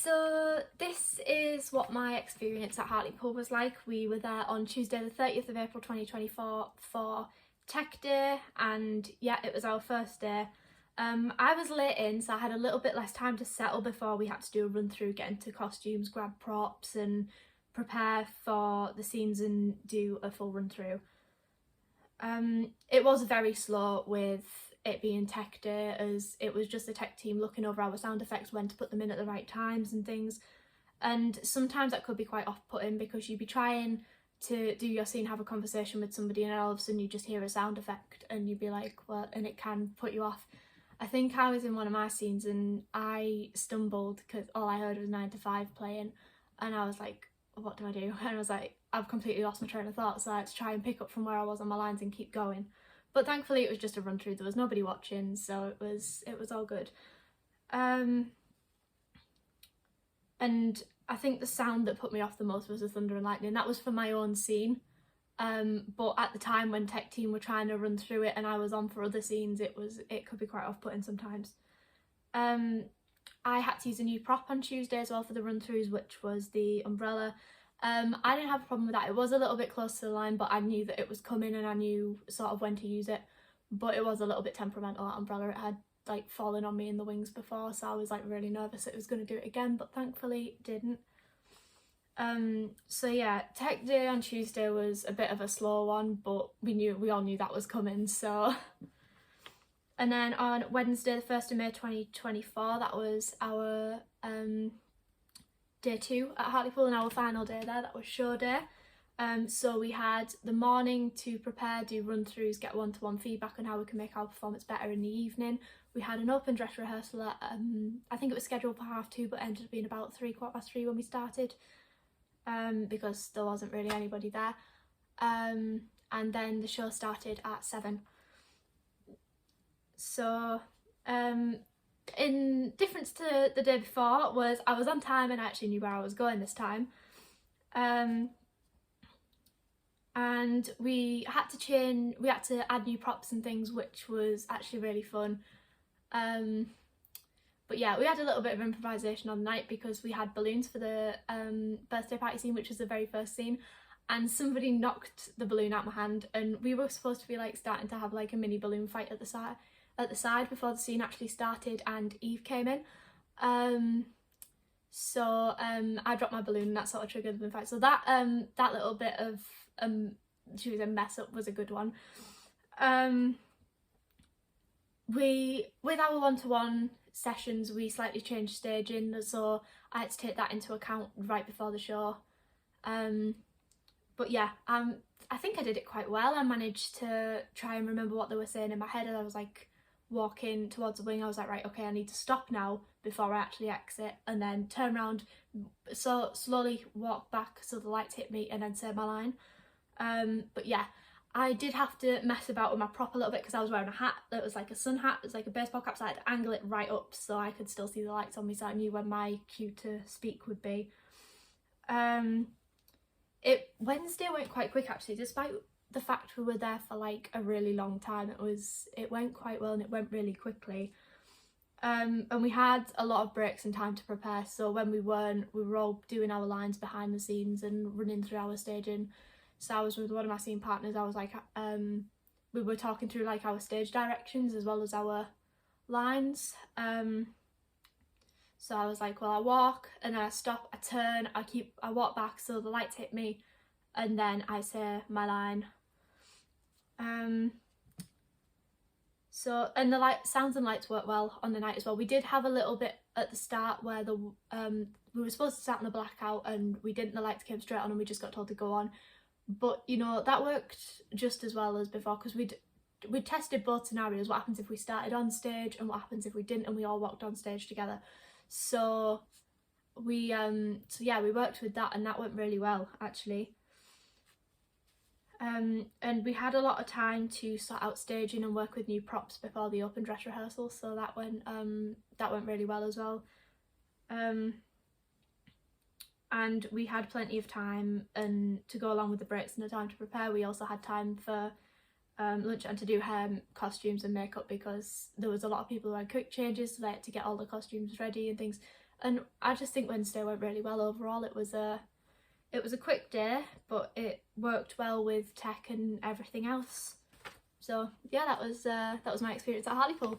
So this is what my experience at Hartlepool was like. We were there on Tuesday the 30th of April 2024 for Tech Day, and yeah, it was our first day. I was late in, so I had a little bit less time to settle before we had to do a run through, get into costumes, grab props and prepare for the scenes and do a full run through. It was very slow with it being Tech Day, as it was just the tech team looking over our sound effects, when to put them in at the right times and things. And sometimes that could be quite off-putting, because you'd be trying to do your scene, have a conversation with somebody, and all of a sudden you just hear a sound effect and you'd be like, what? And it can put you off. I think I was in one of my scenes and I stumbled because all I heard was 9 to 5 playing, and I was like, what do I do? And I was like, I've completely lost my train of thought, so I had to try and pick up from where I was on my lines and keep going. But thankfully it was just a run through, there was nobody watching, so it was all good. And I think the sound that put me off the most was the thunder and lightning. That was for my own scene, but at the time when tech team were trying to run through it and I was on for other scenes, it could be quite off-putting sometimes. I had to use a new prop on Tuesday as well for the run-throughs, which was the umbrella. I didn't have a problem with that. It was a little bit close to the line, but I knew that it was coming and I knew sort of when to use it. But it was a little bit temperamental, that umbrella. It had like fallen on me in the wings before, so I was like really nervous it was going to do it again, but thankfully it didn't. So yeah, Tech Day on Tuesday was a bit of a slow one, but we all knew that was coming, so. And then on Wednesday the 1st of May 2024, that was our day 2 at Hartlepool, and our final day there. That was show day. So we had the morning to prepare, do run-throughs, get one-to-one feedback on how we can make our performance better in the evening. We had an open dress rehearsal at, I think it was scheduled for 2:30, but ended up being about 3:15 when we started, because there wasn't really anybody there. And then the show started at 7. So in difference to the day before was I was on time and I actually knew where I was going this time. And we had to add new props and things, which was actually really fun. But yeah, we had a little bit of improvisation on the night because we had balloons for the birthday party scene, which was the very first scene, and somebody knocked the balloon out of my hand, and we were supposed to be like starting to have like a mini balloon fight at the side before the scene actually started, and Eve came in. So I dropped my balloon and that sort of triggered the balloon fight. So that little bit of she was a mess up was a good one. With our one-to-one sessions, we slightly changed staging, so I had to take that into account right before the show. But yeah, I think I did it quite well. I managed to try and remember what they were saying in my head, and I was like walking towards the wing, I was like, right, okay, I need to stop now before I actually exit, and then turn around, so slowly walk back so the lights hit me, and then say my line. But yeah, I did have to mess about with my prop a little bit because I was wearing a hat that was like a sun hat. It was like a baseball cap, so I had to angle it right up so I could still see the lights on me, so I knew when my cue to speak would be. Wednesday went quite quick actually, despite the fact we were there for like a really long time. It went quite well and it went really quickly. And we had a lot of breaks and time to prepare, so when we weren't, we were all doing our lines behind the scenes and running through our staging. So I was with one of my scene partners, I was like, we were talking through like our stage directions as well as our lines. So I was like, well, I walk and then I stop, I turn, I walk back so the lights hit me, and then I say my line. So, and the sounds and lights worked well on the night as well. We did have a little bit at the start where we were supposed to start on a blackout and we didn't, the lights came straight on and we just got told to go on. But you know, that worked just as well as before, because we tested both scenarios, what happens if we started on stage and what happens if we didn't and we all walked on stage together. So we worked with that, and that went really well actually. And we had a lot of time to sort out staging and work with new props before the open dress rehearsal, so that went really well as well. And we had plenty of time and to go along with the breaks and the time to prepare. We also had time for lunch and to do hair, costumes and makeup, because there was a lot of people who had quick changes, so they had to get all the costumes ready and things. And I just think Wednesday went really well overall. It was a quick day, but it worked well with tech and everything else. So yeah, that was my experience at Hartlepool.